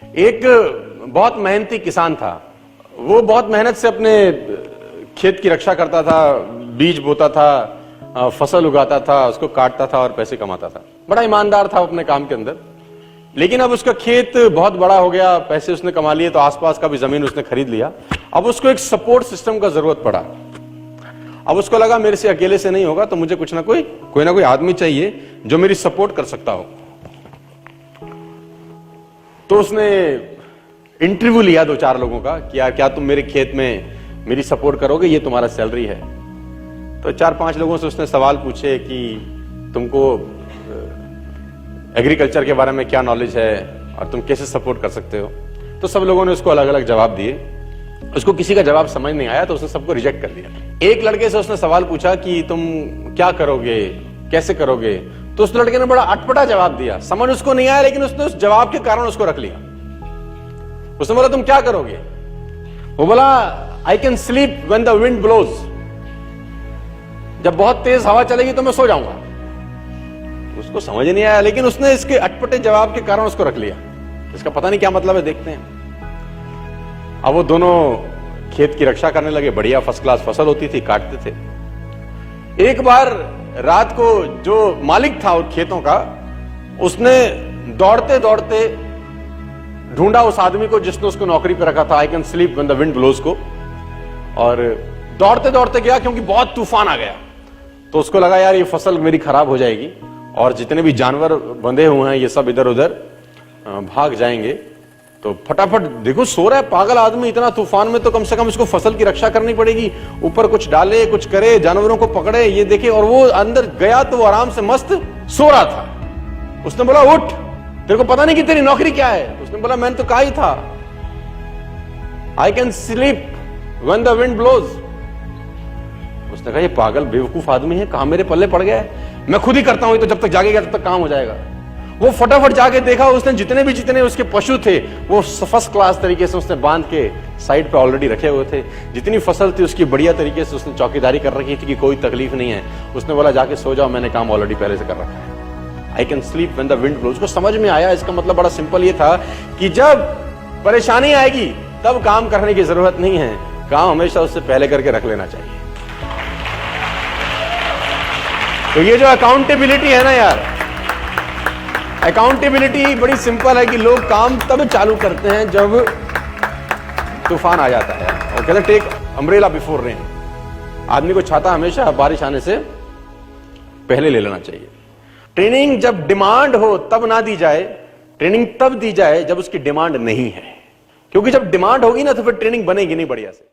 एक बहुत मेहनती किसान था। वो बहुत मेहनत से अपने खेत की रक्षा करता था, बीज बोता था, फसल उगाता था, उसको काटता था और पैसे कमाता था। बड़ा ईमानदार था अपने काम के अंदर। लेकिन अब उसका खेत बहुत बड़ा हो गया, पैसे उसने कमा लिए, तो आसपास का भी जमीन उसने खरीद लिया। अब उसको एक सपोर्ट सिस्टम का जरूरत पड़ा। अब उसको लगा मेरे से अकेले से नहीं होगा, तो मुझे कुछ ना कोई आदमी चाहिए जो मेरी सपोर्ट कर सकता हो। तो उसने इंटरव्यू लिया 2-4 लोगों का कि यार क्या तुम मेरे खेत में मेरी सपोर्ट करोगे, ये तुम्हारा सैलरी है। तो 4-5 लोगों से उसने सवाल पूछे कि तुमको एग्रीकल्चर के बारे में क्या नॉलेज है और तुम कैसे सपोर्ट कर सकते हो। तो सब लोगों ने उसको अलग अलग जवाब दिए। उसको किसी का जवाब समझ नहीं आया, तो उसने सबको रिजेक्ट कर दिया। एक लड़के से उसने सवाल पूछा कि तुम क्या करोगे, कैसे करोगे। तो उस लड़के ने बड़ा अटपटा जवाब दिया, समझ उसको नहीं आया, लेकिन उसने उस जवाब के कारण उसको रख लिया। उसने बोला तुम क्या करोगे। वो बोला I can sleep when the wind blows, जब बहुत तेज हवा चलेगी तो मैं सो जाऊंगा। उसको समझ नहीं आया, लेकिन उसने इसके अटपटे जवाब के कारण उसको रख लिया। इसका पता नहीं क्या मतलब है, देखते हैं। अब वो दोनों खेत की रक्षा करने लगे। बढ़िया फर्स्ट क्लास फसल होती थी, काटते थे। एक बार रात को जो मालिक था उन खेतों का, उसने दौड़ते दौड़ते ढूंढा उस आदमी को जिसने उसको नौकरी पे रखा था, I can sleep when the wind blows को, और दौड़ते दौड़ते गया क्योंकि बहुत तूफान आ गया। तो उसको लगा यार ये फसल मेरी खराब हो जाएगी और जितने भी जानवर बंधे हुए हैं ये सब इधर उधर भाग जाएंगे। तो फटाफट, देखो सो रहा है पागल आदमी इतना तूफान में, तो कम से कम इसको फसल की रक्षा करनी पड़ेगी। ऊपर कुछ डाले, कुछ करे, जानवरों को पकड़े, ये देखे। और वो अंदर गया तो वो आराम से मस्त सो रहा था। उसने बोला उठ, तेरे को पता नहीं कि तेरी नौकरी क्या है। उसने बोला मैंने तो कहा ही था I can sleep when the wind blows. उसने कहा ये पागल बेवकूफ आदमी है, कहां मेरे पल्ले पड़ गया है, मैं खुद ही करता हूं, तो जब तक जागेगा तब तक काम हो जाएगा। वो फटाफट जाके देखा, उसने जितने उसके पशु थे वो फर्स्ट क्लास तरीके से उसने बांध के साइड पे ऑलरेडी रखे हुए थे। जितनी फसल थी उसकी बढ़िया तरीके से उसने चौकीदारी कर रखी थी कि कोई तकलीफ नहीं है। उसने बोला जाके सो जाओ, मैंने काम ऑलरेडी पहले से कर रखा है। I can sleep when the wind blows. उसको समझ में आया, इसका मतलब बड़ा सिंपल ये था कि जब परेशानी आएगी तब काम करने की जरूरत नहीं है, काम हमेशा उससे पहले करके रख लेना चाहिए। तो ये जो अकाउंटेबिलिटी है ना यार, अकाउंटेबिलिटी बड़ी सिंपल है कि लोग काम तब चालू करते हैं जब तूफान आ जाता है। और कहते टेक अम्ब्रेला बिफोर रेन। आदमी को छाता हमेशा बारिश आने से पहले ले लेना चाहिए। ट्रेनिंग जब डिमांड हो तब ना दी जाए, ट्रेनिंग तब दी जाए जब उसकी डिमांड नहीं है। क्योंकि जब डिमांड होगी ना तो फिर ट्रेनिंग बनेगी नहीं बढ़िया से।